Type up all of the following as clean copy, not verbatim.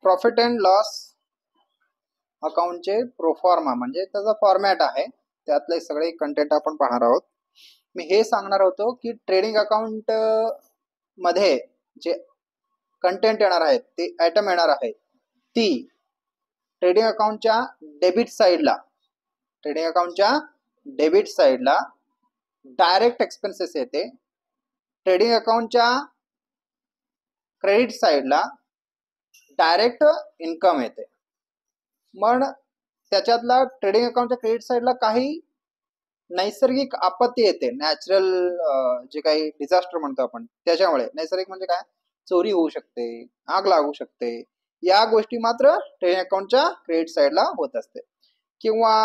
Profit and loss अकाउंटचे proforma म्हणजे त्याचा फॉर्मॅट आहे, त्यातले सगळे कंटेंट आपण पाहणार आहोत. मी हे सांगणार होतो की ट्रेडिंग अकाउंट मध्ये जे कंटेंट येणार आहेत, ते आयटम येणार आहे, ती ट्रेडिंग अकाउंटच्या डेबिट साईडला डायरेक्ट एक्सपेन्सेस येते. ट्रेडिंग अकाउंटच्या क्रेडिट साईडला डायरेक्ट इन्कम येते. मग त्याच्यातला ट्रेडिंग अकाउंटच्या क्रेडिट साईडला काही नैसर्गिक आपत्ती येते, नॅचरल जे काही डिझास्टर म्हणतो आपण, त्याच्यामुळे. नैसर्गिक म्हणजे काय? चोरी होऊ शकते, आग लागू शकते, या गोष्टी मात्र ट्रेडिंग अकाउंटच्या क्रेडिट साईडला होत असते. किंवा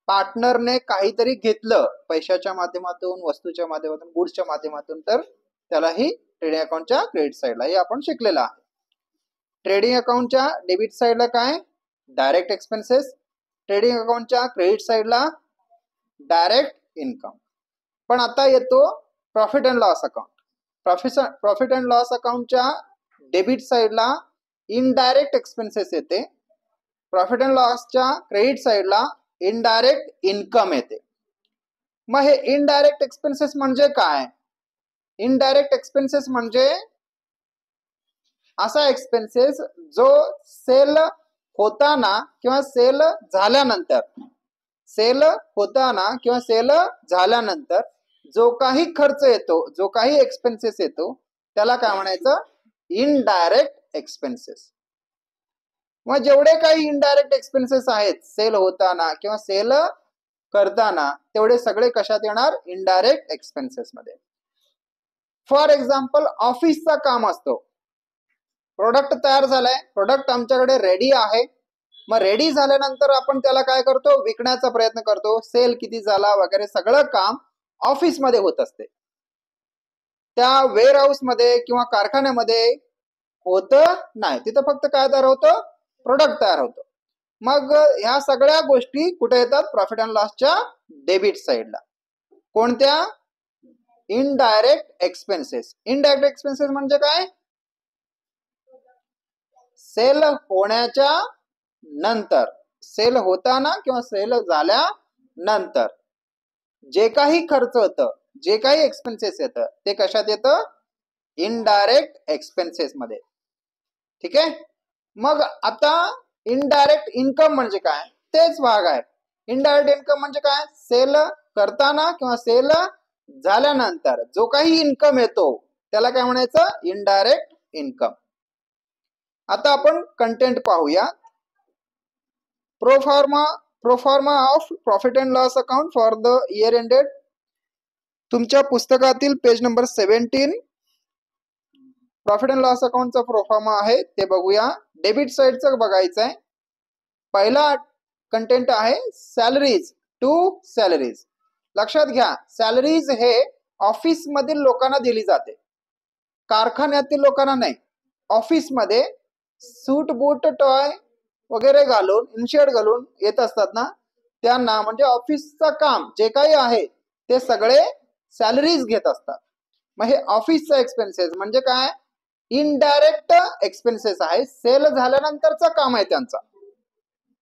पार्टनरने काहीतरी घेतलं पैशाच्या माध्यमातून, वस्तूच्या माध्यमातून, गुड्सच्या माध्यमातून, तर त्यालाही ट्रेडिंग अकाउंटच्या क्रेडिट साईडला हे आपण शिकलेलं आहे. ट्रेडिंग अकाउंटच्या डेबिट साईडला काय? Direct expenses. ट्रेडिंग अकाउंटच्या क्रेडिट साईडला डायरेक्ट इन्कम. पण आता येतो profit and loss account. Profit and loss अकाउंटच्या डेबिट साईडला इनडायरेक्ट एक्सपेन्सेस येते. प्रॉफिट अँड लॉसच्या क्रेडिट साईडला इनडायरेक्ट इन्कम येते. मग हे इनडायरेक्ट एक्सपेन्सेस म्हणजे काय? इनडायरेक्ट एक्सपेन्सेस म्हणजे असा एक्सपेन्सेस जो सेल होताना किंवा सेल झाल्यानंतर जो काही खर्च येतो, जो काही एक्सपेन्सेस येतो, त्याला काय म्हणायचं? Indirect expenses. मग जेवढे काही इनडायरेक्ट एक्सपेन्सेस आहेत सेल होताना किंवा सेल करताना, तेवढे सगळे कशात येणार? इनडायरेक्ट एक्सपेन्सेस मध्ये. फॉर एक्झाम्पल, ऑफिसचा काम असतो, प्रोडक्ट तयार झालाय, प्रोडक्ट आमच्याकडे रेडी आहे. मग रेडी झाल्यानंतर आपण त्याला काय करतो? विकण्याचा प्रयत्न करतो. सेल किती झाला वगैरे सगळं काम ऑफिसमध्ये होत असते. त्या वेअर हाऊस मध्ये किंवा कारखान्यामध्ये होत नाही. तिथं फक्त काय तयार होतं? प्रोडक्ट तयार होतं. मग ह्या सगळ्या गोष्टी कुठे येतात? प्रॉफिट अँड लॉसच्या डेबिट साईडला. कोणत्या? Indirect expenses. इनडायरेक्ट एक्सपेन्सेस म्हणजे काय? सेल होण्याच्या नंतर, सेल होताना किंवा सेल झाल्यानंतर जे काही खर्च होतं, जे काही एक्सपेन्सेस येतं, ते कशात येतं? इनडायरेक्ट एक्सपेन्सेस मध्ये. ठीक आहे. मग आता इनडायरेक्ट इन्कम म्हणजे काय? तेच भाग आहे. इनडायरेक्ट इन्कम म्हणजे काय? सेल करताना किंवा सेल झाल्यानंतर जो काही इन्कम येतो, त्याला काय म्हणायचं? Indirect income. आता आपण कंटेंट पाहूया. Proforma of profit and loss account for the year ended. तुमच्या पुस्तकातील page number 17 profit and loss अकाउंटचा प्रोफॉर्मा आहे, ते बघूया. डेबिट साईडचं बघायचं आहे. पहिला कंटेंट आहे सॅलरीज टू सॅलरीज. लक्षात घ्या, सॅलरीज हे ऑफिस मधील लोकांना दिली जाते, कारखान्यातील लोकांना नाही. ऑफिस मध्ये सूट बूट टॉय वगैरे घालून, इनशर्ट घालून येत असतात ना, त्यांना म्हणजे ऑफिसचं काम जे काही आहे ते सगळे सॅलरीज घेत असतात. मग हे ऑफिसचा एक्सपेन्सेस म्हणजे काय? इनडायरेक्ट एक्सपेन्सेस आहे. सेल झाल्यानंतरचं काम आहे त्यांचा.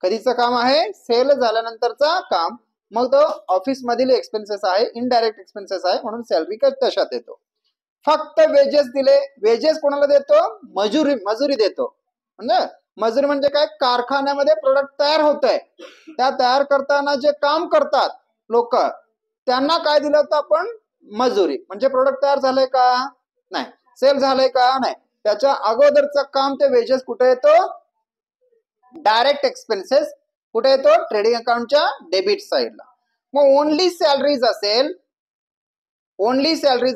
कधीचं काम आहे? सेल झाल्यानंतरचा काम. मग तो ऑफिस मधील एक्सपेन्सेस आहे, इनडायरेक्ट एक्सपेन्सेस आहे, म्हणून सॅलरी तशात येतो. फक्त वेजेस दिले. वेजेस कोणाला देतो? मजुरी देतो. म्हणजे मजुरी म्हणजे काय? कारखान्यामध्ये प्रोडक्ट तयार होत आहे, त्या तयार करताना जे काम करतात लोक, त्यांना काय दिलं होतं आपण? मजुरी. म्हणजे प्रोडक्ट तयार झालंय का? नाही. सेल झालंय का? नाही. त्याच्या अगोदरचं काम, ते वेजेस कुठे येतो? डायरेक्ट एक्सपेन्सेस कुठे येतो? ट्रेडिंग अकाउंटच्या डेबिट साईडला. मग ओनली सॅलरीज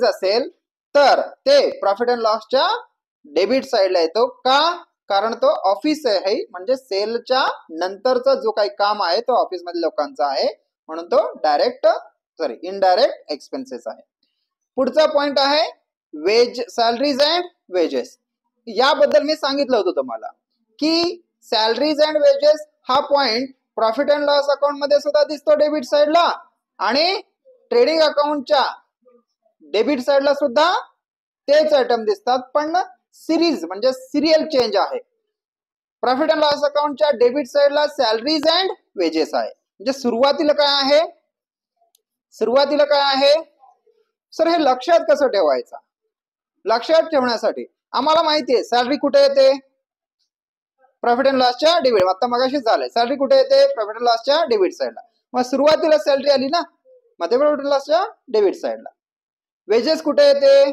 असेल तर ते प्रॉफिट अँड लॉसच्या डेबिट साईडला येतो. का? कारण तो ऑफिस आहे, म्हणजे सेलच्या नंतरचा जो काही काम आहे तो ऑफिस मधील लोकांचा आहे, म्हणून तो इनडायरेक्ट एक्सपेन्सेस आहे. पुढचा पॉइंट आहे सॅलरीज अँड वेजेस. याबद्दल मी सांगितलं होतं तुम्हाला की सॅलरीज अँड वेजेस हा point profit and loss account मध्ये सुद्धा दिसतो डेबिट साईडला, आणि ट्रेडिंग अकाउंटच्या डेबिट साईडला सुद्धा तेच आयटम दिसतात. पण सिरीज म्हणजे सिरियल चेंज आहे. प्रॉफिट अँड लॉस अकाउंटच्या डेबिट साइडला सॅलरीज अँड वेजेस आहे. म्हणजे सुरुवातीला काय आहे सर, हे लक्षात कसं ठेवायचं? लक्षात ठेवण्यासाठी आम्हाला माहिती आहे सॅलरी कुठे येते, प्रॉफिट अँड लॉसच्या डेबिट. आता मगाशी झालंय, सॅलरी कुठे येते, प्रॉफिट अँड लॉसच्या डेबिट साइडला. मग सुरुवातीला सॅलरी आली ना, मग ते प्रॉफिट अँड लॉसच्या डेबिट साइडला. वेजेस कुठे येते,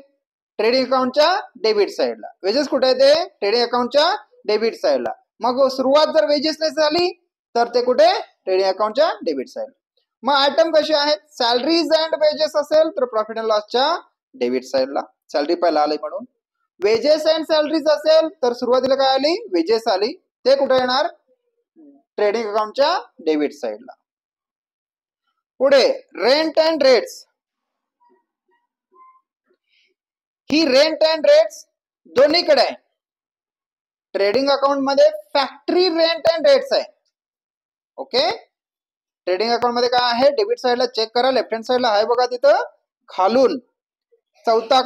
ट्रेडिंग अकाउंटच्या डेबिट साइडला. वेजेस कुठे येते, ट्रेडिंग अकाउंटच्या डेबिट साइडला. मग सुरुवात जर वेजेसने झाली तर ते कुठे, ट्रेडिंग अकाउंटच्या डेबिट साइडला. मग आयटम कसे आहेत, सॅलरीज अँड वेजेस असेल तर प्रॉफिट अँड लॉसच्या डेबिट साइडला, सॅलरी पहिला आली म्हणून. वेजेस अँड सॅलरीज असेल तर सुरुवातीला काय आली, वेजेस आली, ते कुठे येणार, ट्रेडिंग अकाउंटच्या डेबिट साइडला. पुढे rent and rates. He rent and rates दोन्हीकडे आहे. ट्रेडिंग अकाउंट मध्ये फॅक्टरी रेंट अँड रेट्स आहे. ओके, ट्रेडिंग अकाउंट मध्ये काय आहे, डेबिट साइडला चेक करा, लेफ्ट हँड साइडला आहे बघा, तिथं खालून चौथा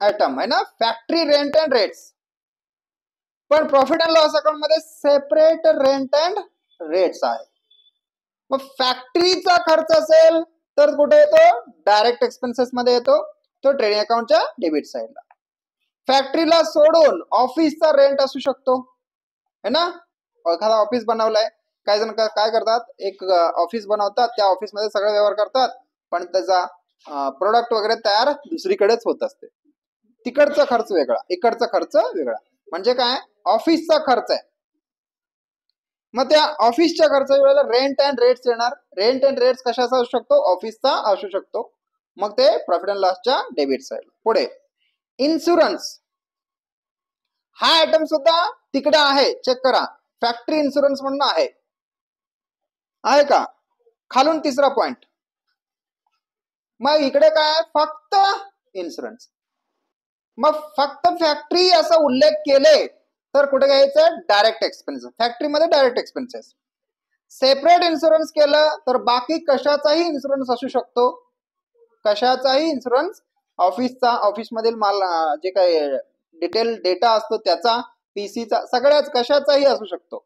आयटम आहे ना, फॅक्टरी रेंट अँड रेट्स. पण प्रॉफिट अँड लॉस अकाउंट मध्ये सेपरेट रेंट अँड रेट्स आहे. मग फॅक्टरीचा खर्च असेल तर कुठे येतो, डायरेक्ट एक्सपेन्सेस मध्ये येतो, तो ट्रेडिंग अकाउंटच्या डेबिट साइडला. फॅक्टरीला सोडून ऑफिसचा रेंट असू शकतो, है ना. एखादा ऑफिस बनवलाय, काही जण काय करतात, एक ऑफिस बनवतात, त्या ऑफिस मध्ये सगळे व्यवहार करतात, पण त्याचा प्रोडक्ट वगैरे तयार दुसरीकडेच होत असते. तिकडचा खर्च वेगळा, इकडचा खर्च वेगळा. म्हणजे काय, ऑफिसचा खर्च आहे. मग त्या ऑफिसच्या खर्चाच्या वेळेला रेंट अँड रेट्स येणार. रेंट अँड रेट्स कशाचा असू शकतो, ऑफिसचा असू शकतो. मग ते प्रॉफिट अँड लॉसच्या डेबिट साइड. पुढे इन्शुरन्स, हा आयटम सुद्धा तिकडे आहे, चेक करा, फॅक्टरी इन्शुरन्स म्हणून आहे का, खालून तिसरा पॉइंट. मग इकडे काय, फक्त इन्शुरन्स. मग फक्त फॅक्टरी असा उल्लेख केले तर कुठे घ्यायचं, डायरेक्ट एक्सपेन्सेस. फॅक्टरीमध्ये डायरेक्ट एक्सपेन्सेस. सेपरेट इन्शुरन्स केलं तर बाकी कशाचाही इन्शुरन्स असू शकतो, कशाचाही इन्शुरन्स, ऑफिसचा, ऑफिसमधील माल जे काही डिटेल डेटा असतो त्याचा, पीसीचा, सगळ्याच कशाचाही असू शकतो,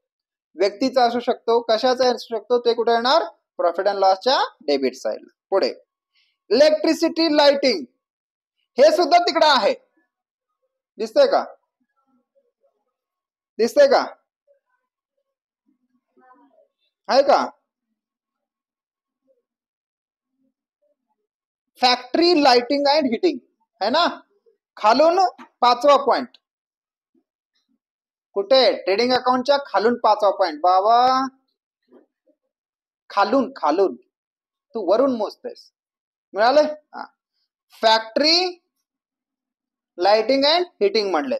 व्यक्तीचा असू शकतो, कशाचाही असू शकतो, ते कुठे येणार, प्रॉफिट अँड लॉसच्या डेबिट साइड. पुढे इलेक्ट्रिसिटी, लाइटिंग, हे सुद्धा तिकडे आहे. दिसतंय का, दिसतंय का, आहे का. फॅक्टरी लाइटिंग अँड हिटिंग है ना, खालून पाचवा पॉइंट. कुठे, ट्रेडिंग अकाउंटच्या खालून पाचवा पॉइंट. बाबा खालून, खालून, तू वरून मोजतेस, मिळाले. फॅक्टरी लाइटिंग अँड हिटिंग म्हणले.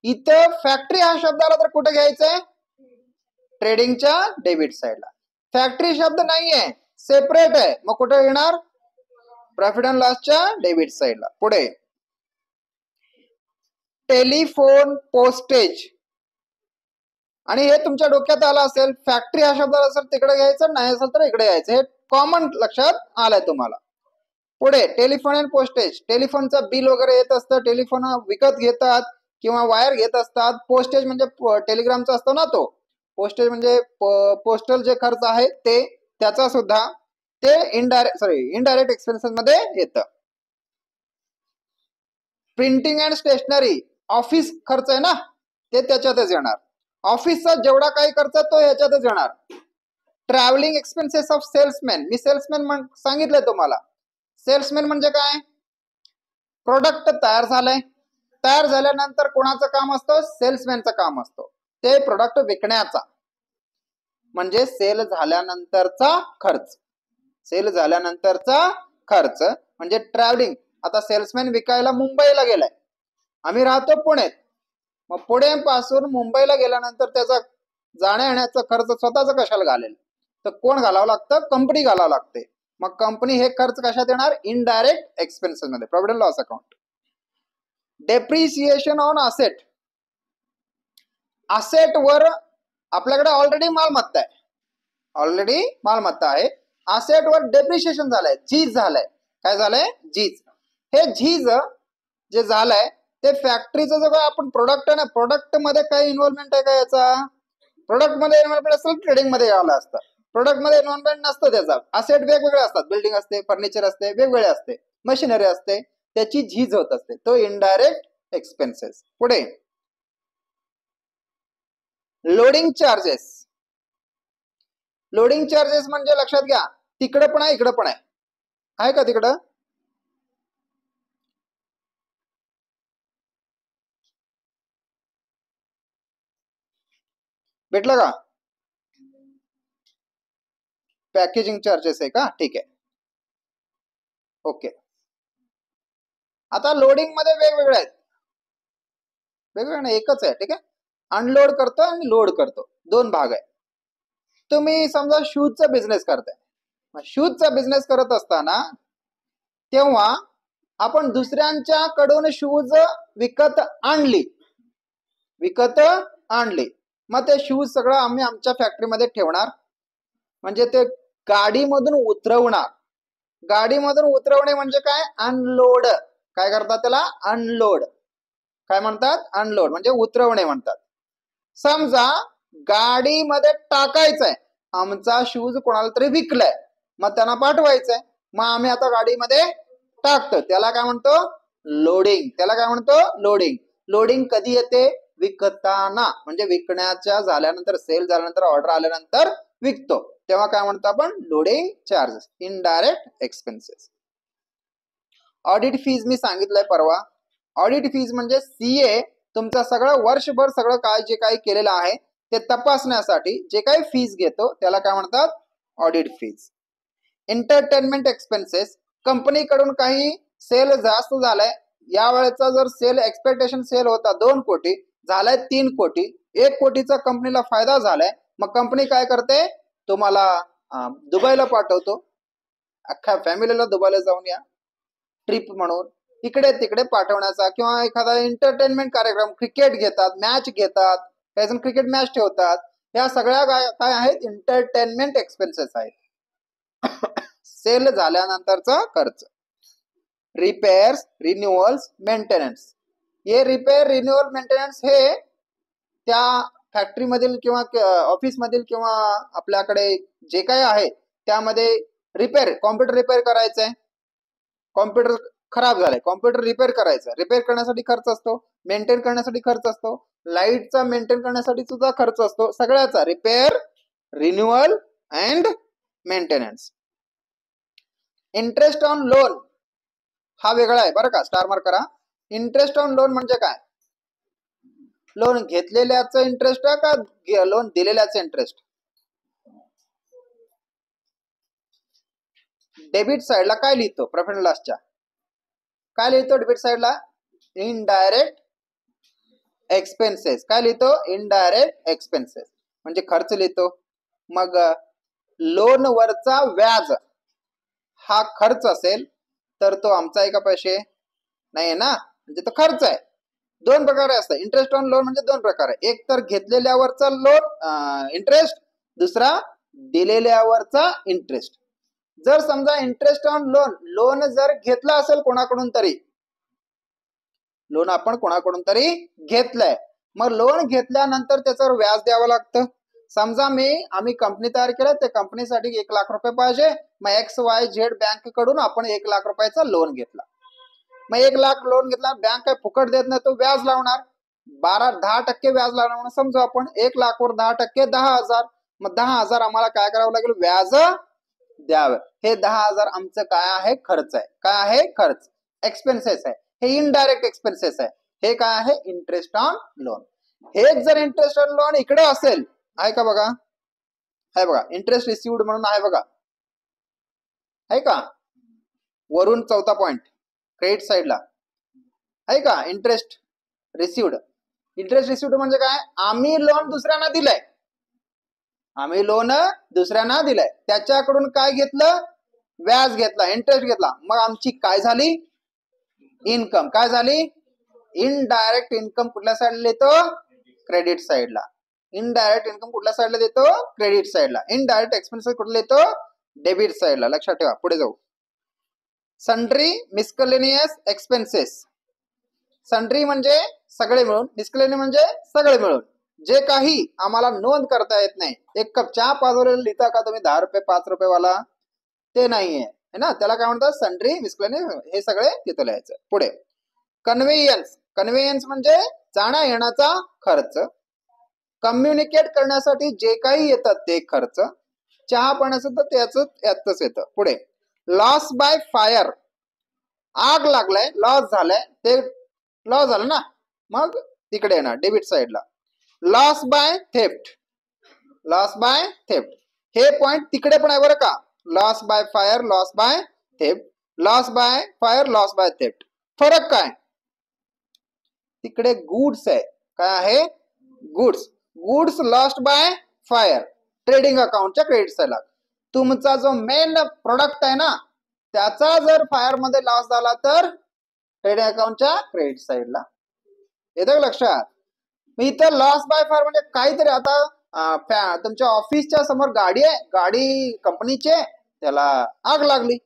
इथं फॅक्टरी हा शब्द आला तर कुठे घ्यायचंय, ट्रेडिंगच्या डेबिट साइडला. फॅक्टरी शब्द नाहीये, सेपरेट आहे, मग कुठे येणार, प्रॉफिट अँड लॉसच्या डेबिट साइडला. पुढे टेलिफोन पोस्टेज, आणि हे तुमच्या डोक्यात आलं असेल, फॅक्टरी हा शब्द असेल तिकडे घ्यायचं, नाही असेल तर इकडे घ्यायचं, हे कॉमन लक्षात आलंय तुम्हाला. पुढे टेलिफोन अँड पोस्टेज, टेलिफोनचं बिल वगैरे येत असतं, टेलिफोन विकत घेतात किंवा वायर घेत असतात. पोस्टेज म्हणजे टेलिग्रामचा असतो ना तो, पोस्टेज म्हणजे पोस्टल जे खर्च आहे ते, त्याचा सुद्धा ते इनडायरेक्ट एक्सपेन्सेस मध्ये येतं. प्रिंटिंग अँड स्टेशनरी, ऑफिस खर्च आहे ना, ते त्याच्यातच येणार. ऑफिसचा जेवढा काही खर्च तो ह्याच्यातच येणार. Travelling expenses of salesman, me salesman सांगितलंय तुम्हाला. सेल्समॅन म्हणजे काय, प्रोडक्ट तयार झालंय, तयार झाल्यानंतर कोणाचं काम असतं, सेल्समॅनचं काम असतं, ते प्रोडक्ट विकण्याचा, म्हणजे सेल झाल्यानंतरचा खर्च. सेल झाल्यानंतरचा खर्च म्हणजे ट्रॅव्हलिंग. आता सेल्समॅन विकायला मुंबईला गेलाय, आम्ही राहतो पुण्यात, मग पुण्यापासून मुंबईला गेल्यानंतर त्याचा जाण्या येण्याचा खर्च स्वतःचा कशाला घालेल, तर कोण घालावं लागतं, कंपनी घालावं लागते. मग कंपनी हे खर्च कशात येणार, इनडायरेक्ट एक्सपेन्सेस मध्ये, profit and loss account. Depreciation on asset, asset वर आपल्याकडे ऑलरेडी मालमत्ता आहे, ऑलरेडी मालमत्ता आहे, असेट वर डेप्रिसिएशन झालंय, झीज झालंय. काय झालंय, झीज. हे झीज जे झालंय ते फॅक्टरीचं जो काय आपण प्रोडक्ट आहे ना, प्रोडक्ट मध्ये काही इन्व्हॉल्वमेंट आहे का याचा? प्रोडक्ट मध्ये इन्व्हॉल्वमेंट असेल ट्रेडिंग मध्ये आलं असतं. प्रोडक्ट मध्ये इन्व्हॉल्वमेंट नसतं त्याचा. असेट वेगवेगळे असतात, बिल्डिंग असते, फर्निचर असते, वेगवेगळे असते, मशिनरी असते, त्याची झीज होत असते, तो इनडायरेक्ट एक्सपेन्सेस. पुढे लोडिंग चार्जेस. लोडिंग चार्जेस म्हणजे लक्षात घ्या, तिकडे पण आहे इकडे पण आहे का तिकडं? भेटलं का? पॅकेजिंग चार्जेस आहे का? ठीक आहे, ओके. आता लोडिंग मध्ये वेगवेगळे आहेत, वेगवेगळे नाही, एकच आहे. ठीक आहे, अनलोड करतो आणि लोड करतो, दोन भाग आहे. तुम्ही समजा शूजचा बिझनेस करताय, शूजचा बिझनेस करत असताना तेव्हा आपण दुसऱ्यांच्याकडून शूज विकत आणली, मग ते शूज सगळं आम्ही आमच्या फॅक्टरीमध्ये ठेवणार, म्हणजे ते गाडीमधून उतरवणार. गाडीमधून उतरवणे म्हणजे काय? अनलोड. काय करतात त्याला? अनलोड. काय म्हणतात? अनलोड म्हणजे उतरवणे म्हणतात. समजा गाडीमध्ये टाकायचंय, आमचा शूज कोणाला तरी विकलाय, मग त्यांना पाठवायचंय, मग आम्ही आता गाडीमध्ये टाकतो, त्याला काय म्हणतो? लोडिंग. त्याला काय म्हणतो? लोडिंग. लोडिंग कधी येते? विकताना, म्हणजे विकण्याच्या झाल्यानंतर, सेल झाल्यानंतर, ऑर्डर आल्यानंतर विकतो, तेव्हा काय म्हणतो आपण? Loading charges, indirect expenses. Audit fees मी सांगितलंय परवा. ऑडिट फीज म्हणजे सीए तुमचं सगळं वर्षभर सगळं काय जे काही केलेलं आहे ते तपासण्यासाठी जे काही फीज घेतो त्याला काय म्हणतात? Audit fees. एंटरटेनमेंट एक्सपेन्सेस, कंपनीकडून काही सेल जास्त झालाय, या वेळेचा जर सेल एक्सपेक्टेशन सेल होता 2 कोटी, झालाय 3 कोटी, 1 कोटीचा कंपनीला फायदा झालाय, मग कंपनी काय करते? तुम्हाला दुबईला पाठवतो, अख्ख्या फॅमिलीला दुबईला जाऊन या ट्रिप म्हणून, इकडे तिकडे पाठवण्याचा, किंवा एखादा एंटरटेनमेंट कार्यक्रम, क्रिकेट घेतात, मॅच घेतात, काही जण क्रिकेट मॅच ठेवतात, या सगळ्या काय आहेत? एंटरटेनमेंट एक्सपेन्सेस आहेत. सेल झाल्यानंतरचा खर्च. Repairs, renewals, maintenance. हे रिपेअर, रिन्युअल, मेंटेनन्स हे त्या फॅक्टरी मधील किंवा ऑफिस मधील किंवा आपल्याकडे जे काही आहे त्यामध्ये रिपेअर, कॉम्प्युटर रिपेअर करायचंय, कॉम्प्युटर खराब झालाय, कॉम्प्युटर रिपेअर करायचं, रिपेअर करण्यासाठी खर्च असतो, मेंटेन करण्यासाठी खर्च असतो, लाईटचा मेंटेन करण्यासाठी सुद्धा खर्च असतो, सगळ्याचा repair, renewal and maintenance. Interest on loan हा वेगळा आहे बरं का, स्टार मार्क करा. इंटरेस्ट ऑन लोन म्हणजे काय? लोन घेतलेल्याचं इंटरेस्ट का लोन दिलेल्याचं इंटरेस्ट? डेबिट साइडला काय लिहितो? प्रॉफिट अँड लॉसच्या काय लिहितो डेबिट साइडला? Indirect expenses. काय लिहितो? इनडायरेक्ट एक्सपेन्सेस म्हणजे खर्च लिहितो. मग लोन वरचा व्याज हा खर्च असेल तर तो आमचा आहे का पैसे? नाही ना, म्हणजे तो खर्च आहे. 2 प्रकारे असतात इंटरेस्ट ऑन लोन, म्हणजे 2 प्रकार आहे, एक तर घेतलेल्यावरचा लोन इंटरेस्ट, दुसरा दिलेल्यावरचा इंटरेस्ट. जर समजा इंटरेस्ट ऑन लोन जर घेतला असेल कोणाकडून तरी, लोन आपण कोणाकडून तरी घेतलंय, मग लोन घेतल्यानंतर त्याच्यावर व्याज द्यावं लागतं. समजा आम्ही कंपनी तयार केलं, त्या कंपनीसाठी 1 लाख रुपये पाहिजे, मग XYZ बँक कडून आपण 1 लाख रुपयाचा लोन घेतला, मग 1 लाख लोन घेतला, बँक काय फुकट देत नाही, तो व्याज लावणार, 10% व्याज लावणार म्हणून समजू आपण. 1 लाख वर 10% 10,000, मग 10,000 आम्हाला काय करावं लागेल? व्याज द्यावं. हे 10,000 आमचं काय आहे? खर्च आहे. काय आहे? खर्च, एक्सपेन्सेस आहे. हे इनडायरेक्ट एक्सपेन्सेस आहे. हे काय आहे? Interest on loan. हेच जर इंटरेस्ट ऑन लोन इकडे असेल, आहे का बघा? आहे बघा, इंटरेस्ट रिसिव्ड म्हणून आहे बघा, आहे का? वरून 4था पॉइंट क्रेडिट साइडला आहे का? Interest received. इंटरेस्ट रिसिव्ड म्हणजे काय? आम्ही लोन दुसऱ्यांना दिलंय, त्याच्याकडून काय घेतलं? व्याज घेतला, इंटरेस्ट घेतला, मग आमची काय झाली? इन्कम. काय झाली? इनडायरेक्ट इन्कम कुठल्या साईडला येतो? क्रेडिट साईडला. इनडायरेक्ट इन्कम कुठल्या साईडला देतो? क्रेडिट साईडला. इनडायरेक्ट एक्सपेन्सेस कुठला येतो? डेबिट साईडला. लक्षात ठेवा. पुढे जाऊ. Sundry मिसकलेनियस expenses. सन्ड्री म्हणजे सगळे मिळून, मिसलेनियस म्हणजे सगळे मिळून. जे काही आम्हाला नोंद करता येत नाही, एक कप चहा पाजवलेला लिहिता का तुम्ही 10 रुपये 5 रुपये वाला, ते नाहीये है ना, त्याला काय म्हणतात सन्ड्री मिसलेनियस, हे सगळे तिथं लिहायचं. पुढे कन्व्हेयन्स, कन्व्हेयन्स म्हणजे जाण्या येण्याचा खर्च. कम्युनिकेट करण्यासाठी जे काही येतात ते खर्च. चहा पाण्याचं तर त्याच यातच येतं. पुढे लॉस बाय फायर, आग लागलाय, लॉस झालाय, ते लॉस झालं ना, मग तिकडे येणार डेबिट साइडला. Loss by theft, loss by theft हे पॉइंट तिकडे पण आहे बरं का. Loss by fire, loss by theft, loss by fire, loss by theft. फरक काय, तिकडे गुड्स आहे. काय आहे, goods. Goods lost by fire trading अकाउंटच्या क्रेडिट साइडला. तुमचा जो मेन प्रोडक्ट आहे ना, त्याचा जर फायर मध्ये लॉस झाला तर ट्रेडिंग अकाउंटच्या क्रेडिट साइडला. येतं लक्षात. मी इथं लॉस बाय फायर म्हणजे काहीतरी, आता तुमच्या ऑफिसच्या समोर गाडी आहे, गाडी कंपनीचे, त्याला आग लागली,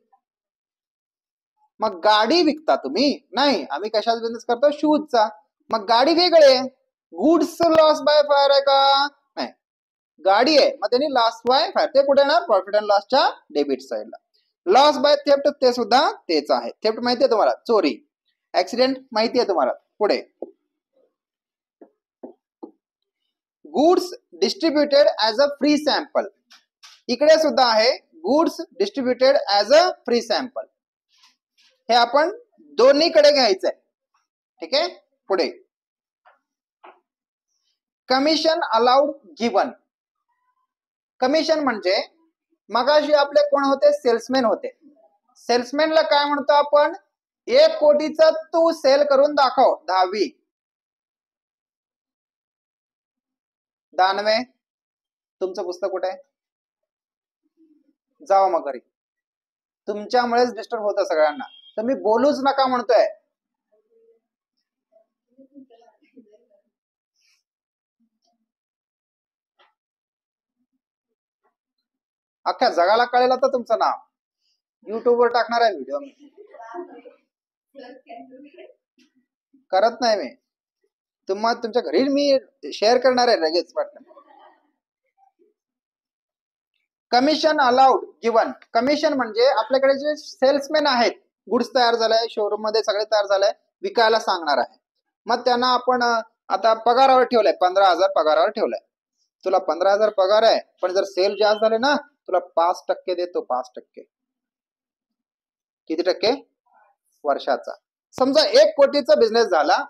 मग गाडी विकता तुम्ही नाही, आम्ही कशाचा बिझनेस करतो, शूजचा. मग गाडी वेगळे आहे, गुड्स लॉस बाय फायर आहे का, नाही, गाडी आहे, मग त्यांनी लॉस बाय फायर, ते कुठे येणार, प्रॉफिट अँड लॉसच्या डेबिट साइडला. लॉस बाय थेफ्ट ते सुद्धा तेच आहे. थेफ्ट माहिती आहे तुम्हाला, चोरी, ऍक्सिडेंट माहिती आहे तुम्हाला. पुढे goods distributed as a free sample, इकडे सुद्धा आहे goods distributed as a free sample. हे आपण दोन्हीकडे घ्यायचंय, ठीक आहे. पुढे कमिशन अलाउड गिवन. कमिशन म्हणजे मगाशी आपले कोण होते, सेल्समॅन होते. सेल्समॅनला काय म्हणतो आपण, 1 कोटीचं तू सेल करून दाखव, 10वी. दानवे, तुमचं पुस्तक कुठे आहे, जावा मग घरी. तुमच्यामुळेच डिस्टर्ब होतं सगळ्यांना, तर मी बोलूच नका म्हणतोय. अख्ख्या जगाला कळेल आता तुमचं नाव, युट्यूबवर टाकणार आहे व्हिडिओ. करत नाही मी, तुमच्या घरी मी शेअर करणार आहे लगेच पटकन. Commission allowed given. कमिशन म्हणजे आपल्याकडे जे सेल्समॅन आहेत, गुड्स तयार झालाय, शोरूम मध्ये सगळे तयार झालंय, विकायला सांगणार आहे, मग त्यांना आपण आता पगारावर ठेवलंय, 15,000 पगारावर ठेवलाय. तुला 15,000 पगार आहे, पण जर सेल जास्त झाले ना, तुला 5% देतो, 5%. किती टक्के, वर्षाचा. समजा 1 कोटीचा बिझनेस झाला,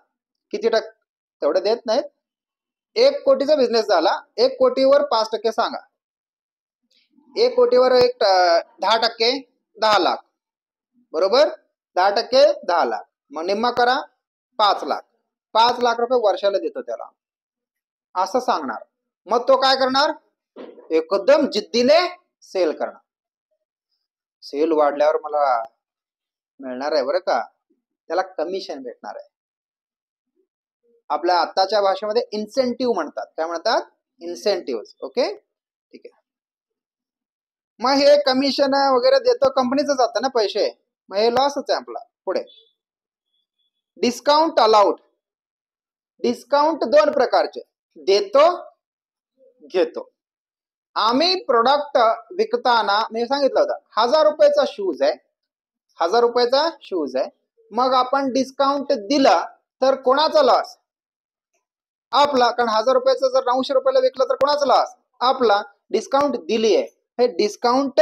किती टक्के, तेवढे देत नाहीत. 1 कोटीचा बिझनेस झाला, 1 कोटीवर 5% सांगा. 1 कोटीवर 10%, 10 लाख, बरोबर. 10% 10 लाख, मग निम्मा करा, 5 लाख. 5 लाख रुपये वर्षाला देतो त्याला, असं सांगणार. मग तो काय करणार, एकदम जिद्दीने सेल करणार. सेल वाढल्यावर मला मिळणार आहे बरं का, त्याला कमिशन भेटणार आहे. आपल्या आताच्या भाषेमध्ये इन्सेंटिव्ह म्हणतात. काय म्हणतात, इन्सेंटिव्ह. ओके, ठीक आहे. मग हे कमिशन वगैरे देतो, कंपनीचं जातं ना पैसे, मग हे लॉसच आहे आपला. पुढे डिस्काउंट अलाउड. डिस्काउंट 2 प्रकारचे, देतो, घेतो. आम्ही प्रोडक्ट विकताना मी सांगितलं होतं, 1000 रुपयाचा शूज आहे, 1000 रुपयाचा शूज आहे, मग आपण डिस्काउंट दिला तर कोणाचा लॉस, आपला. कारण 1000 रुपयाचं जर 900 रुपयाला विकलं तर कोणाचा लॉस, आपला. डिस्काउंट दिली आहे, हे डिस्काउंट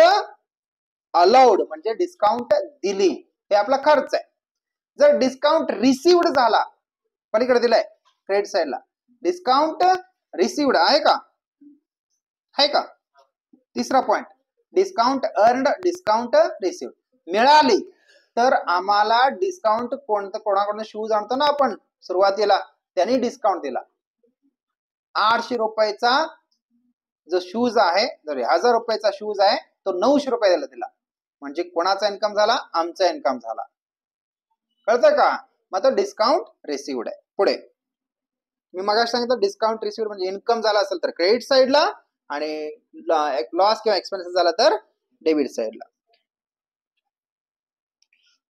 अलाउड म्हणजे डिस्काउंट दिली, हे आपला खर्च आहे. जर डिस्काउंट रिसिव्ड झाला, पलीकडे दिलाय क्रेडिट साइडला, डिस्काउंट रिसिव्ड आहे का, आहे का. तिसरा point, discount earned, discount received. मिळाली तर आम्हाला डिस्काउंट, कोणाकडून शूज आणतो ना आपण सुरुवातीला, त्यांनी डिस्काउंट दिला. 800 रुपयाचा जो शूज आहे, जर 1000 रुपयाचा शूज आहे, तो 900 रुपयाला दिला, म्हणजे कोणाचा इन्कम झाला, आमचा इन्कम झाला. कळतं का, मग तो डिस्काउंट रिसिव्ड आहे. पुढे मी मगाशी सांगितलं, डिस्काउंट रिसिव्ड म्हणजे इन्कम झाला असेल तर क्रेडिट साइडला, आणि लॉस किंवा एक्सपेन्सेस झाला तर डेबिट साइडला.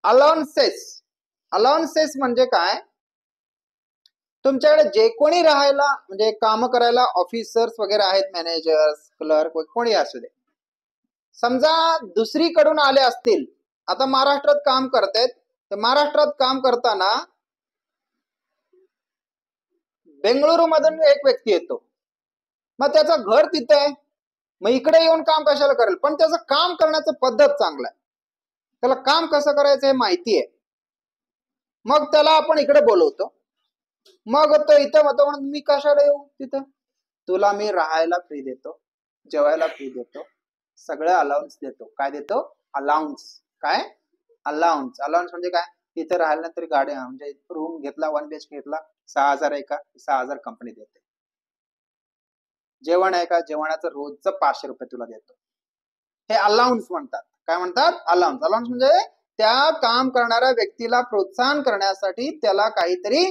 अलाउन्सेस. अलाउन्सेस म्हणजे काय, तुमच्याकडे जे कोणी राहायला म्हणजे काम करायला ऑफिसर्स वगैरे आहेत, मॅनेजर्स, क्लर्क, कोणी असू दे, समजा दुसरीकडून आले असतील, आता महाराष्ट्रात काम करतायत, तर महाराष्ट्रात काम करताना बेंगळुरू मधून एक व्यक्ती येतो, मग त्याचं घर तिथे आहे, मग इकडे येऊन काम कशाला करेल, पण त्याचं काम करण्याचं पद्धत चांगलं आहे, त्याला काम कसं करायचं हे माहिती आहे, मग त्याला आपण इकडे बोलवतो, मग तो इथं म्हणतो म्हणून मी कशाला येऊ तिथं, तुला मी राहायला फ्री देतो, जेवायला फ्री देतो, सगळं अलाउन्स देतो. काय देतो? अलाउन्स. काय? अलाउन्स. अलाउन्स म्हणजे काय? तिथे राहायला तरी गाडी म्हणजे रूम घेतला, 1 BHK घेतला, 6,000 आहे का? 6,000 कंपनी देते. जेवण आहे का? जेवणाचं रोजचं 500 रुपये तुला देतो. हे अलाउन्स म्हणतात. काय म्हणतात? अलाउन्स. अलाउन्स म्हणजे त्या काम करणाऱ्या व्यक्तीला प्रोत्साहन करण्यासाठी त्याला काहीतरी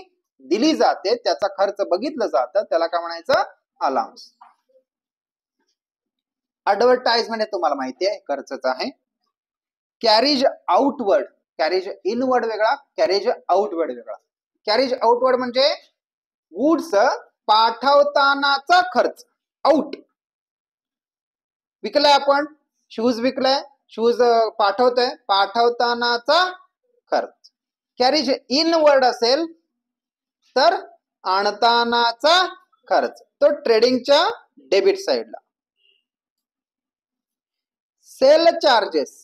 दिली जाते, त्याचा खर्च बघितलं जातं, त्याला काय म्हणायचं? अलाउन्स. ऍडव्हर्टाइजमेंट हे तुम्हाला माहिती आहे, खर्चच आहे. कॅरेज आउटवर्ड, कॅरेज इनवर्ड वेगळा, कॅरेज आउटवर्ड वेगळा. कॅरेज आउटवर्ड म्हणजे गुड्स पाठवतानाचा खर्च. आउट विकलाय आपण, शूज विकलाय, शूज पाठवतोय, पाठवतानाचा खर्च. कॅरेज इनवर्ड असेल तर आणतानाचा खर्च, तो ट्रेडिंगच्या डेबिट साइडला. सेल चार्जेस,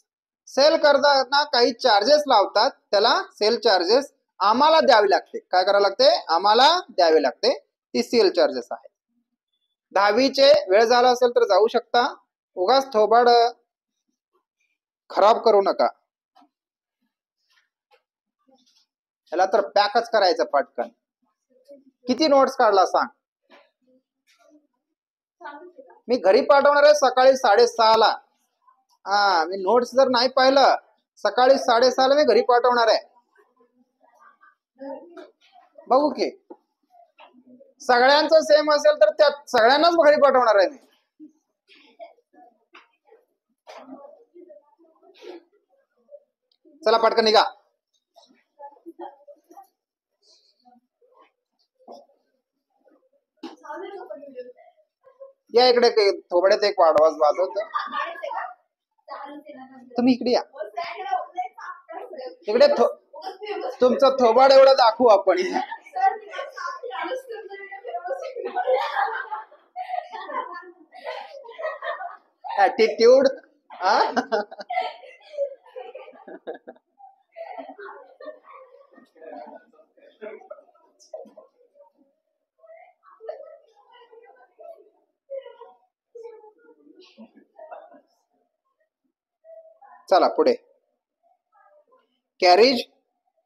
सेल करताना काही चार्जेस लावतात, त्याला सेल चार्जेस आम्हाला द्यावे लागते. काय करावं लागते? आम्हाला द्यावे लागते, ती सेल चार्जेस आहे. 10वीचे वेळ झाला असेल तर जाऊ शकता, उगाच थोबाड खराब करू नका. याला तर पॅकच करायचं पटकन. किती नोट्स काढला सांग? मी घरी पाठवणार आहे सकाळी 6:30ला. हा, मी नोट्स जर नाही पाहिलं, सकाळी 6:30ला मी घरी पाठवणार आहे. बघू की सगळ्यांचं सेम असेल तर त्या सगळ्यांनाच घरी पाठवणार आहे मी. चला पटकन निघा. या इकडे, थोबड्यात एक वाढवाज वाजवत. तुम्ही इकडे या, इकडे तुमचं थोबाड एवढं दाखवू आपण. ऍटिट्यूड. चला पुढे. कॅरेज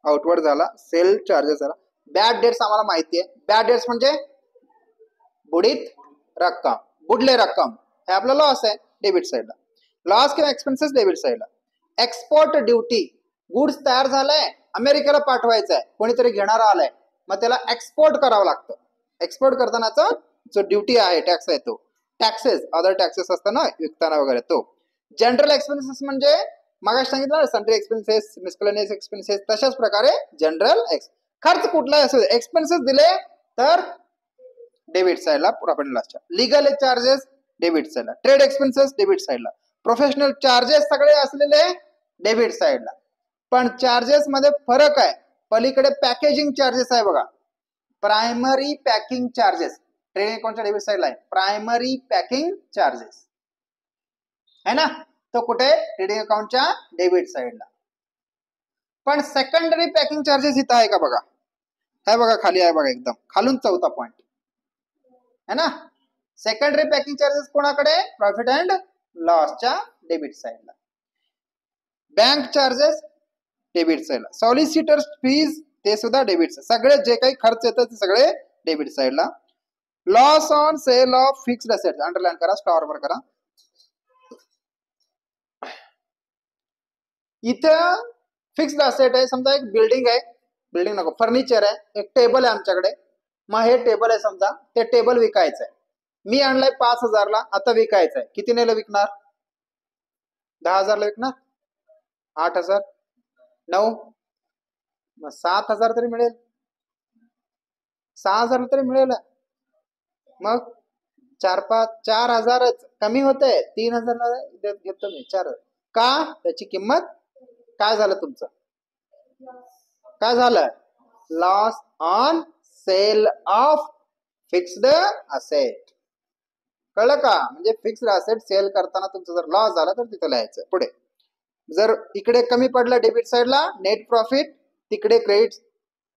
आउटवर्ड झाला, सेल चार्जेस झाला. बॅड डेट्स आम्हाला माहिती आहे. बॅड डेट्स म्हणजे बुडीत रक्कम, बुडले रक्कम, हे आपला लॉस आहे डेबिट साइडला. लॉस किंवा एक्सपेन्सेस डेबिट साइडला. एक्सपोर्ट ड्युटी, गुड्स तयार झालाय, अमेरिकेला पाठवायचं आहे, कोणीतरी घेणारा आलाय, मग त्याला एक्सपोर्ट करावं लागतं. एक्सपोर्ट करतानाचा जो ड्युटी आहे, टॅक्स आहे तो. टॅक्सेस, अदर टॅक्सेस असतं ना विकताना वगैरे, तो. जनरल एक्सपेन्सेस म्हणजे मागास सांगितलं सन्ट्री एक्सपेन्सेस, मिसलेनियस एक्सपेन्सेस, तशाच प्रकारे जनरल खर्च कुठलाही असू दे, एक्सपेन्सेस दिले तर डेबिट साइडला प्रॉफिट अँड लॉसच्या. लिगल चार्जेस डेबिट साइडला, ट्रेड एक्सपेन्सेस डेबिट साइडला, प्रोफेशनल चार्जेस सगळे असलेले डेबिट साइडला. पण चार्जेस मध्ये फरक आहे. पलीकडे पॅकेजिंग चार्जेस आहे बघा, प्रायमरी पॅकिंग चार्जेस ट्रेडिंग अकाउंटच्या डेबिट साइडला आहे. प्रायमरी पॅकिंग चार्जेस है ना, तो कुठे? ट्रेडिंग अकाउंटच्या डेबिट साइडला. पण सेकंडरी पॅकिंग चार्जेस इथं आहे का बघा, है बघा खाली आहे बघा, एकदम खालून 4था पॉइंट है ना. सेकंडरी पॅकिंग चार्जेस कोणाकडे? प्रॉफिट अँड लॉसच्या डेबिट साइडला. बँक चार्जेस डेबिट साइडला. सॉलिसिटर फीज ते सुद्धा डेबिट साइड. सगळे जे काही खर्च येतात ते सगळे डेबिट साइडला. Loss on sale of fixed assets, underline करा, स्टार वर करा. इथं फिक्स्ड असेट आहे, समजा एक बिल्डिंग आहे, बिल्डिंग नको, फर्निचर आहे, एक टेबल आहे आमच्याकडे, मग हे टेबल आहे समजा, ते टेबल विकायचं आहे, मी आणलंय 5,000ला, आता विकायचं आहे, किती नेलं विकणार? 10,000ला विकणार? 8,000? 9? मग 7,000 तरी मिळेल. 6,000 तरी मिळेल. मग 4,000च कमी होत आहे. 3,000 घेतो मी. 4 का? त्याची किंमत काय झालं तुमचं? काय झालं? Loss on sale of fixed asset. कळलं का? म्हणजे फिक्स्ड असेट सेल करताना तुमचं जर लॉस झाला तर तिथं लिहायचं. पुढे जर इकडे कमी पडलं डेबिट साइडला नेट प्रॉफिट, तिकडे क्रेडिट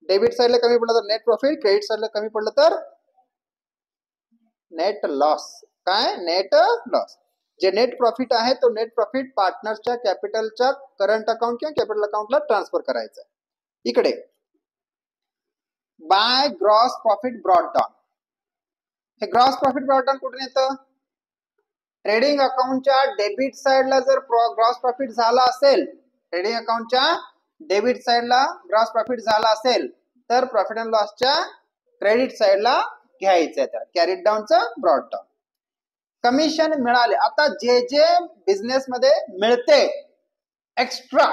डेबिट साइडला कमी पडलं तर नेट प्रॉफिट, क्रेडिट साइडला कमी पडलं तर नेट लॉस. काय? Net loss. जे नेट प्रॉफिट आहे तो नेट प्रॉफिट पार्टनर्सच्या कॅपिटलच्या करंट अकाउंट किंवा कॅपिटल अकाउंटला ट्रान्सफर करायचा. इकडे by gross profit brought down. हे ग्रॉस प्रॉफिट ब्रॉट डाउन कुठून येतं? ट्रेडिंग अकाउंटच्या डेबिट साइडला जर ग्रॉस प्रॉफिट झाला असेल, ट्रेडिंग अकाउंटच्या डेबिट साइडला ग्रॉस प्रॉफिट झाला असेल तर प्रॉफिट अँड लॉसच्या क्रेडिट साइडला घ्यायचं आहे. कॅरीड डाऊनचं ब्रॉट डाऊन. कमिशन मिळाले. आता जे जे बिझनेस मध्ये मिळते एक्स्ट्रा,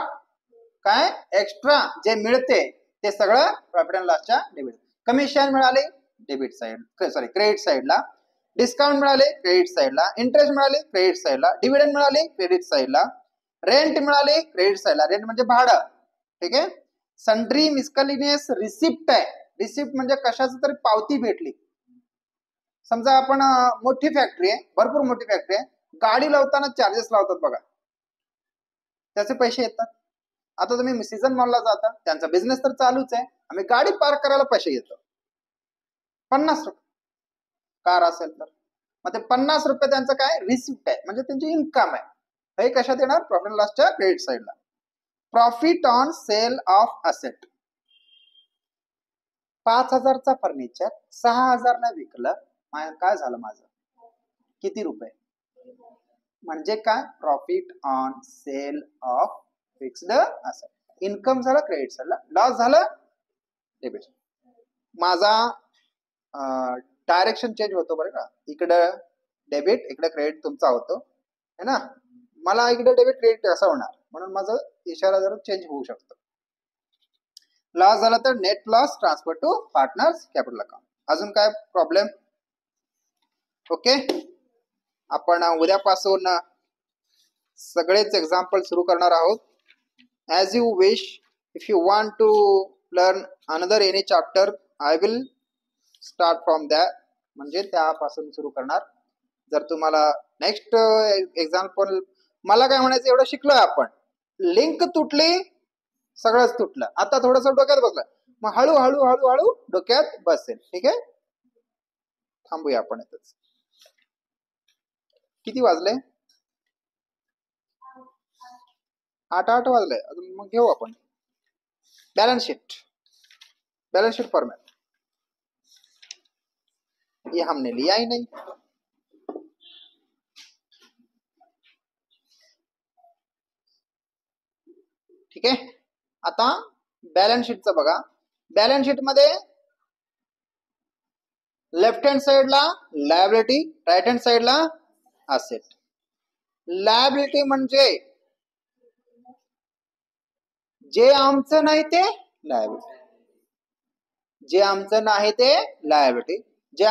काय एक्स्ट्रा जे मिळते ते सगळं प्रॉफिट अँड लॉसच्या डेबिट. कमिशन मिळाले डेबिट साइड, सॉरी क्रेडिट साइडला. डिस्काउंट मिळाले क्रेडिट साइडला. इंटरेस्ट मिळाले क्रेडिट साइडला. डिव्हिडंड मिळाले क्रेडिट साइडला. रेंट मिळाले क्रेडिट साइडला. रेंट म्हणजे भाडं. ठीक आहे. सन्ड्री मिसकलिनियस रिसिप्ट आहे. रिसिप्ट म्हणजे कशाचं तरी पावती भेटली. समजा आपण मोठी फॅक्टरी आहे, भरपूर मोठी फॅक्टरी आहे, गाडी लावताना चार्जेस लावतात बघा, त्याचे पैसे येतात. आता तुम्ही सीझन मॉलला जाता, त्यांचा बिझनेस तर चालूच आहे, आम्ही गाडी पार्क करायला पैसे घेतो 50 रुपये कार असेल तर. मग ते 50 रुपये त्यांचं काय रिसिप्ट आहे, म्हणजे त्यांची इन्कम आहे. हे कशात येणार? प्रॉफिट अँड लॉसच्या क्रेडिट साइडला. Profit on sale of asset. 5,000चा फर्निचर 6,000ला विकलं, काय झालं माझं? किती रुपये? म्हणजे काय? Profit on sale of fixed asset. Income झालं क्रेडिट साइडला, लॉस झालं डेबिट. माझा डायरेक्शन चेंज होतो बरं का. इकडे डेबिट, इकडे क्रेडिट तुमचा होतो है ना. मला इकडे डेबिट क्रेडिट असं होणार, म्हणून माझा इशारा जरा चेंज होऊ शकतो. लॉस झाला तर net loss transfer to partners capital account. अजून काय प्रॉब्लेम? ओके. आपण उद्यापासून सगळेच एक्झाम्पल सुरू करणार आहोत. As you wish. If you want to learn another any chapter I will start from that, म्हणजे त्यापासून सुरू करणार. जर तुम्हाला नेक्स्ट एक्झाम्पल, मला काय म्हणायचं, एवढं शिकलोय आपण, लिंक तुटली सगळंच तुटलं. आता थोडस डोक्यात बसलं, मग हळूहळू हळूहळू डोक्यात बसेल. ठीक आहे. थांबूया आपण इथंच. किती वाजले? 8 वाजले. अजून मग घेऊ आपण balance sheet. Balance sheet format ये हमने लिया ही नहीं. ठीक आहे. आता बॅलन्स शीटचं बघा. बॅलन्स शीट मध्ये लेफ्ट हँड साइडला लायबिलिटी, राइट हँड साइडला असेट. लायबिलिटी म्हणजे जे आमचं नाही ते लायबिलिटी, जे आमचं नाही ते लायबिलिटी, जे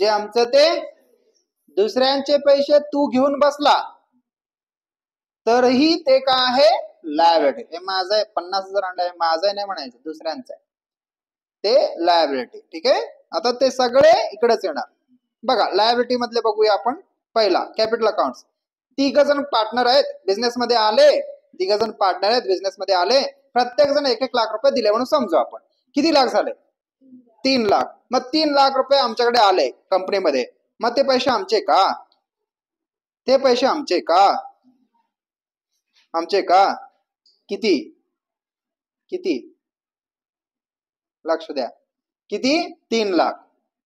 आमचं ते दुसऱ्यांचे पैसे तू घेऊन बसला तरीही ते काय आहे? लायबिलिटी. हे माझं आहे, 50,000 आणलं आहे, माझं नाही म्हणायचं, दुसऱ्यांचं आहे, ते लायबिलिटी. ठीक आहे. आता ते सगळे इकडेच येणार. बघा लायबिलिटी मधले बघूया आपण. पहिला कॅपिटल अकाउंट्स. 3 जण पार्टनर आहेत बिझनेस मध्ये आले, 3 जण पार्टनर आहेत बिझनेस मध्ये आले, प्रत्येक जण 1-1 लाख रुपये दिले म्हणून समजू आपण. किती लाख झाले? 3 लाख. मग 3 लाख रुपये आमच्याकडे आले कंपनीमध्ये, मग ते पैसे आमचे का? ते पैसे आमचे का? आमचे का? किती किती? लक्ष द्या. किती? 3 लाख.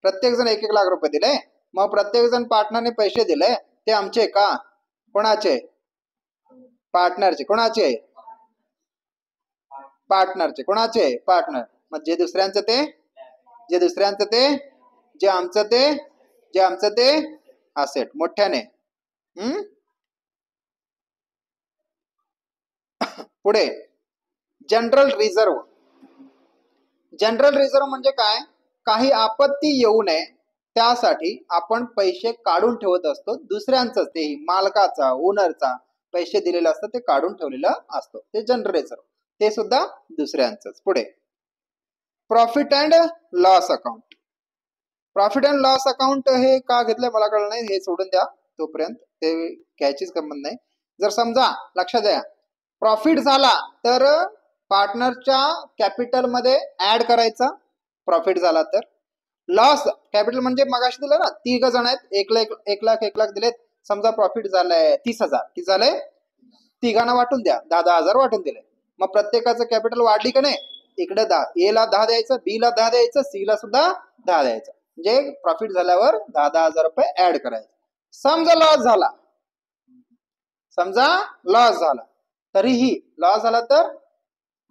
प्रत्येक जण 1-1 लाख रुपये दिले, मग प्रत्येक जण पार्टनरने पैसे दिले, ते आमचे का? कोणाचे? पार्टनरचे. कोणाचे? पार्टनरचे. कोणाचे? पार्टनर. मग जे दुसऱ्यांचं ते, जे दुसऱ्यांचं ते, जे आमचं ते, जे आमचं ते असेट. मोठ्याने. पुढे जनरल रिझर्व. जनरल रिझर्व्ह म्हणजे काय, काही आपत्ती येऊ नये त्यासाठी आपण पैसे काढून ठेवत असतो, दुसऱ्यांचं, तेही मालकाचा, ओनरचा पैसे दिलेले असतात ते काढून ठेवलेलं असतं, ते जनरल रिझर्व्ह, ते सुद्धा दुसऱ्यांचंच. पुढे profit and loss account. Profit and loss account हे का घेतलंय मला कळलं नाही, हे सोडून द्या तोपर्यंत, ते घ्यायचीच गंमत नाही. जर समजा लक्षात द्या प्रॉफिट झाला तर पार्टनरच्या कॅपिटल मध्ये ऍड करायचा, प्रॉफिट झाला तर. लॉस कॅपिटल म्हणजे मगाशी दिलं ना, 3 जण आहेत, 1 लाख दिलेत, समजा प्रॉफिट झालंय 30,000, किती झालंय, तिघांना वाटून द्या, 10,000 वाटून दिले. मग प्रत्येकाचं कॅपिटल वाढली का नाही, इकडे 10, ए ला 10 द्यायचं, बी ला 10 द्यायचं, सी ला सुद्धा 10 द्यायचं, म्हणजे प्रॉफिट झाल्यावर 10,000 रुपये ऍड करायचे. समजा लॉस झाला तरीही लॉस झाला तर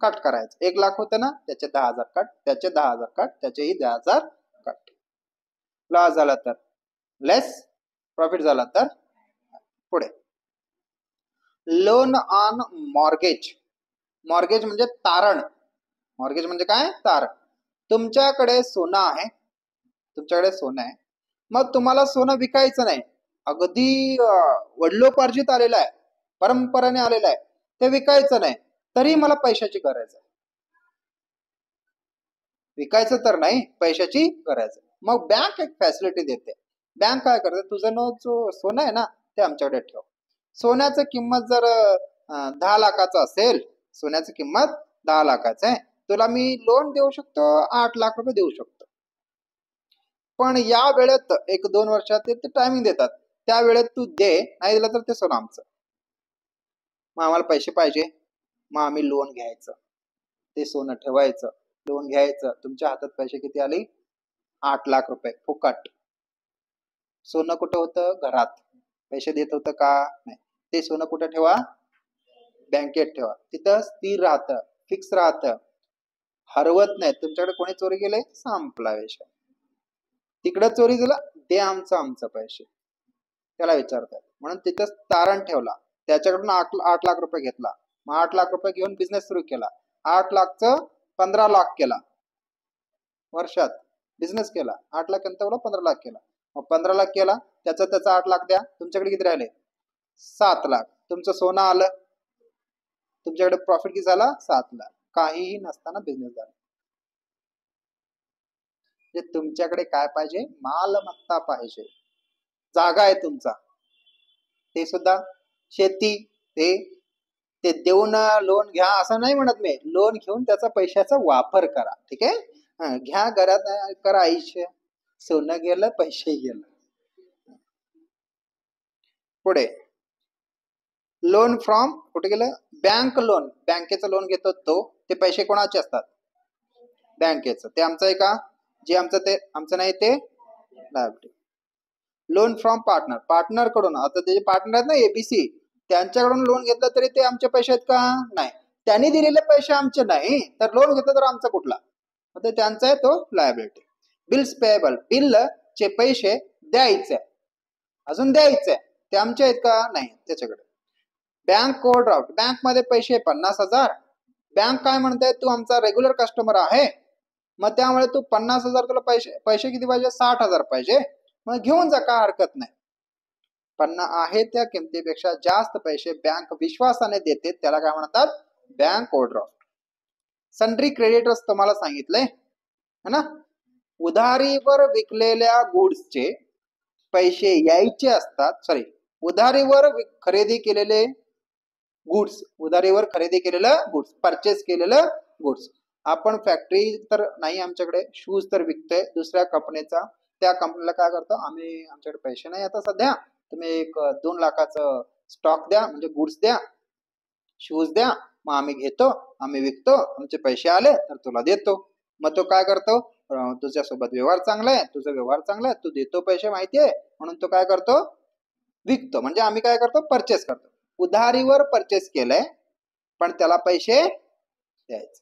कट करायचं, 1 लाख होतं ना, त्याचे 10,000 कट, त्याचे 10,000 कट, त्याचेही 10,000 कट. लॉस झाला तर लेस, प्रॉफिट झाला तर. पुढे लोन ऑन मॉर्गेज. मॉर्गेज म्हणजे तारण. मॉर्गेज म्हणजे काय, तारण. तुमच्याकडे सोनं आहे, मग तुम्हाला सोनं विकायचं नाही, अगदी वडिलोपार्जित आलेलं आहे, परंपरेने आलेलं आहे, ते विकायचं नाही, तरी मला पैशाची गरज आहे. विकायचं तर नाही, पैशाची गरज आहे. मग बँक एक फॅसिलिटी देते. बँक काय करते, तुझं जो सोनं आहे ना ते आमच्याकडे ठेव. सोन्याचं किंमत जर 10 लाखाचं असेल, सोन्याची किंमत 10 लाखाचं आहे, तुला मी लोन देऊ शकतो, 8 लाख रुपये देऊ शकतो. पण या वेळेत 1-2 वर्षात ते टायमिंग देतात, त्या वेळेत तू दे, नाही दिलं तर ते सोनं आमचं. मग आम्हाला पैसे पाहिजे, मग आम्ही लोन घ्यायचं, ते सोनं ठेवायचं, लोन घ्यायचं. तुमच्या हातात पैसे किती आले, 8 लाख रुपये फुकट. सोनं कुठं होतं, घरात. पैसे देत होतं का, नाही. ते सोनं कुठं ठेवा, बँकेत ठेवा, तिथं स्थिर राहतं, फिक्स राहतं, हरवत नाही. तुमच्याकडे कोणी चोरी केले, संपला विषय. तिकडे चोरी झाला, दे आमचं पैसे, त्याला विचारतात. म्हणून तिथं तारण ठेवला, त्याच्याकडून 8 लाख रुपये घेतला, मग 8 लाख रुपये घेऊन बिझनेस सुरू केला, 8 लाखचं 15 लाख केला, वर्षात बिझनेस केला. 8 लाख एवढा 15 लाख केला, मग 15 लाख केला, त्याचा 8 लाख द्या, तुमच्याकडे किती राहिले, 7 लाख. तुमचं सोनं आलं, तुमच्याकडे प्रॉफिट किती झाला, 7 लाख. काहीही नसताना बिझनेस झाला. तुमच्याकडे काय पाहिजे, मालमत्ता पाहिजे, जागा आहे तुमचा, ते सुद्धा शेती, ते देऊन लोन घ्या असं नाही म्हणत मी, लोन घेऊन त्याचा पैशाचा वापर करा, ठीक आहे. घ्या, घरात करा आयुष्य, सोनं गेलं, पैसे गेलं. पुढे लोन फ्रॉम, कुठे गेलं, बँक लोन. बँकेचं लोन घेतो तो, ते पैसे कोणाचे असतात, बँकेचं. ते आमचं आहे का, जे आमचं ते आमचं नाही, ते लायबिलिटी. लोन फ्रॉम पार्टनर कडून, आता ते पार्टनर आहेत ना एबीसी, त्यांच्याकडून लोन घेतलं तरी ते आमचे पैसे आहेत का, नाही. त्यांनी दिलेले पैसे आमचे नाही, तर लोन घेतलं तर आमचा कुठला, ते त्यांचा आहे, तो लायबिलिटी. बिल्स पेएबल, बिल चे पैसे द्यायचे, अजून द्यायचे, ते आमचे आहेत का, नाही, त्याच्याकडे. बँक ओव्हरड्राफ्ट, बँक मध्ये पैसे 50,000, बँक काय म्हणते, तू आमचा रेग्युलर कस्टमर आहे, मग त्यामुळे तू 50,000, तुला पैसे किती पाहिजे, 60,000 पाहिजे, मग घेऊन जा, काय हरकत नाही. पण आहे त्या किमतीपेक्षा जास्त पैसे बँक विश्वासाने देते, त्याला काय म्हणतात, बँक ओव्हरड्राफ्ट. सन्ड्री क्रेडिटर्स तुम्हाला सांगितलंय है ना, उधारीवर विकलेल्या गुड्सचे पैसे यायचे असतात, सॉरी, उधारीवर खरेदी केलेले गुड्स, परचेस केलेलं गुड्स. आपण फॅक्टरी तर नाही आमच्याकडे, शूज तर विकतोय दुसऱ्या कंपनीचा, त्या कंपनीला काय करतो आम्ही, आमच्याकडे पैसे नाही आता सध्या, तुम्ही 1-2 लाखाचं स्टॉक द्या, म्हणजे गुड्स द्या, शूज द्या, मग आम्ही घेतो, आम्ही विकतो, आमचे पैसे आले तर तुला देतो. मग तो काय करतो, तुझ्यासोबत व्यवहार चांगला आहे, तुझा व्यवहार चांगला आहे, तू देतो पैसे, माहितीये, म्हणून तो काय करतो, विकतो. म्हणजे आम्ही काय करतो, परचेस करतो, उधारीवर परचेस केलंय, पण त्याला पैसे द्यायचे.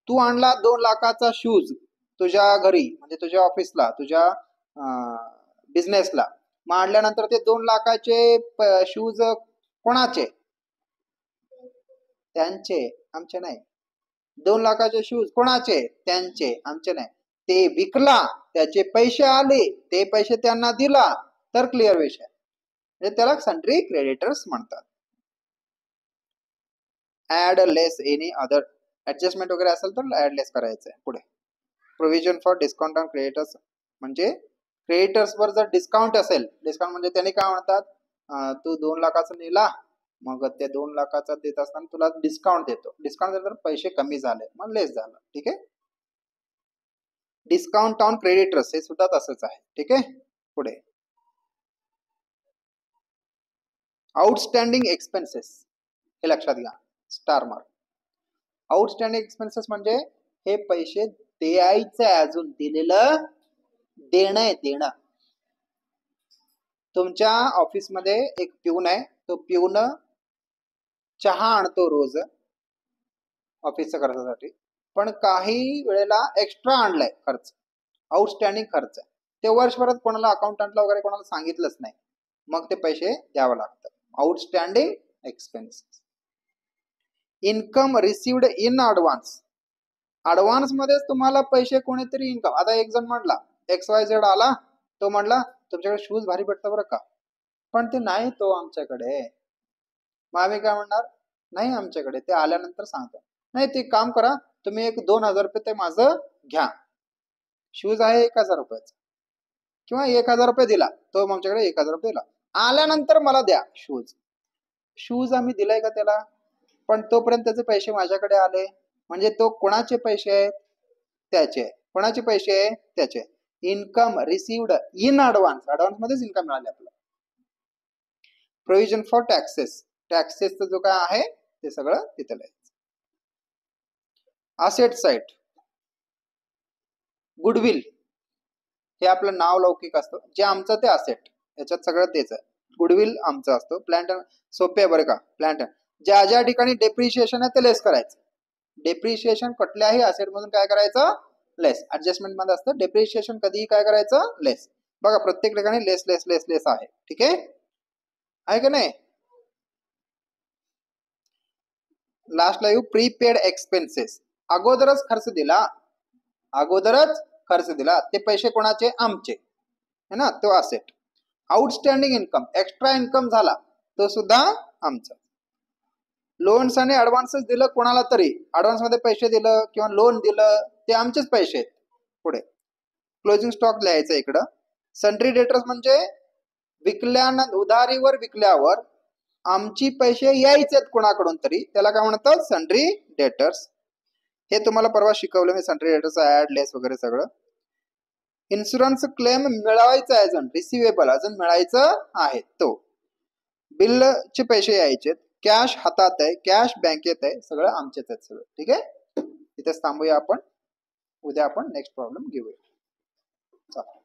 तू आणला 2 लाखाचा शूज तुझ्या घरी, म्हणजे तुझ्या ऑफिसला, तुझ्या बिझनेसला, मग आणल्यानंतर ते 2 लाखाचे शूज कोणाचे, त्यांचे, आमचे नाही. 2 लाखाचे शूज कोणाचे? त्यांचे, आमचे नाही. ते विकला, त्याचे पैसे आले, ते पैसे त्यांना दिला, तर क्लिअर विषय. म्हणजे त्याला सन्ड्री क्रेडिटर्स म्हणतात. ऍड लेस एनी अदर, ऍडजस्टमेंट वगैरे असेल तर ऍड लेस करायचं आहे. पुढे provision for discount on creditors, म्हणजे क्रेडिटर्स वर जर डिस्काउंट असेल, डिस्काउंट म्हणजे त्याने काय म्हणतात, तू 2 लाखाचा नेला, मग ते 2 लाखाचा देत असताना तुला डिस्काउंट देतो, डिस्काउंट दिलं तर पैसे कमी झाले, मग लेस झालं. ठीक आहे. डिस्काउंट ऑन क्रेडिटर्स हे सुद्धा तसंच आहे. ठीक आहे. पुढे आउटस्टँडिंग एक्सपेन्सेस, हे लक्षात घ्या, स्टार मार्क. आउटस्टँडिंग एक्सपेन्सेस म्हणजे हे पैसे द्यायचं, अजून दिलेलं देणं आहे, देणं. तुमच्या ऑफिसमध्ये एक प्यून आहे, तो प्यून चहा आणतो रोज ऑफिसच्या खर्चासाठी, पण काही वेळेला एक्स्ट्रा आणलाय खर्च, आउटस्टँडिंग खर्च, ते वर्षभरात कोणाला अकाउंटंटला वगैरे कोणाला सांगितलंच नाही, मग ते पैसे द्यावं लागतं. Outstanding expenses. Income received in advance, advance मध्येच तुम्हाला पैसे कोणीतरी इन्कम, आता एक जण म्हणला XYZ आला, तो म्हणला तुमच्याकडे शूज भारी भेटतं बरं का, पण ते नाही तो आमच्याकडे, मग आम्ही काय म्हणणार, नाही आमच्याकडे, ते आल्यानंतर सांगतो. नाही, ते काम करा, तुम्ही एक 2,000 रुपये ते माझं घ्या, शूज आहे 1,000 रुपयाचा, किंवा 1,000 रुपये दिला तो, आमच्याकडे 1,000 रुपये दिला, आल्यानंतर मला द्या शूज. शूज आम्ही दिलाय का त्याला, पण तोपर्यंत त्याचे पैसे माझ्याकडे आले, म्हणजे तो कोणाचे पैसे आहेत, त्याचे. कोणाचे पैसे आहे, त्याचे. Income received in advance, advance मध्येच इन्कम मिळाले आपल्याला. प्रोव्हिजन फॉर टॅक्सेस, टॅक्सेसचं जो काय आहे ते सगळं तिथे लिहायचं. असेट साइड, गुडविल, हे आपलं नाव लौकिक असतं, जे आमचं ते असेट, याच्यात सगळं तेच आहे. गुडविल आमचं असतं. प्लांट सोपे आहे बरं का, प्लांट ज्या ज्या ठिकाणी डेप्रिशिएशन आहे ते लेस करायचं. डेप्रिशिएशन कुठल्याही असेट मधून काय करायचं, लेस. ऍडजस्टमेंट मध्ये असतं डेप्रिशिएशन, कधीही काय करायचं, लेस. बघा प्रत्येक ठिकाणी लेस लेस लेस लेस आहे. ठीक आहे का नाही. लास्टला येऊ प्रीपेड एक्सपेन्सेस, अगोदरच खर्च दिला, अगोदरच खर्च दिला, ते पैसे कोणाचे, आमचे, है ना, तो asset. Outstanding income, extra income झाला, तो सुद्धा आमचा. लोन्स आणि ऍडव्हान्सेस दिलं कोणाला तरी, ऍडव्हान्स मध्ये पैसे दिलं किंवा लोन दिलं, ते आमचेच पैसे आहेत. पुढे क्लोजिंग स्टॉक लिहायचं इकडं. सन्ड्री डेटर्स म्हणजे विकल्यानंतर, उधारीवर विकल्यावर आमची पैसे यायचे कोणाकडून तरी, त्याला काय म्हणतात, सन्ड्री डेटर्स. हे तुम्हाला परवा शिकवलं मी, सन्ड्री डेटर्स ऍड लेस वगैरे सगळं. इन्शुरन्स क्लेम मिळवायचा आहे, अजून रिसिवेबल अजून मिळायचं आहे, तो. बिलचे पैसे यायचे, कॅश हातात आहे, कॅश बँकेत आहे, सगळं आमचेच आहेत सगळं. ठीक आहे. इथेच थांबूया आपण, उद्या आपण नेक्स्ट प्रॉब्लेम घेऊया. चला.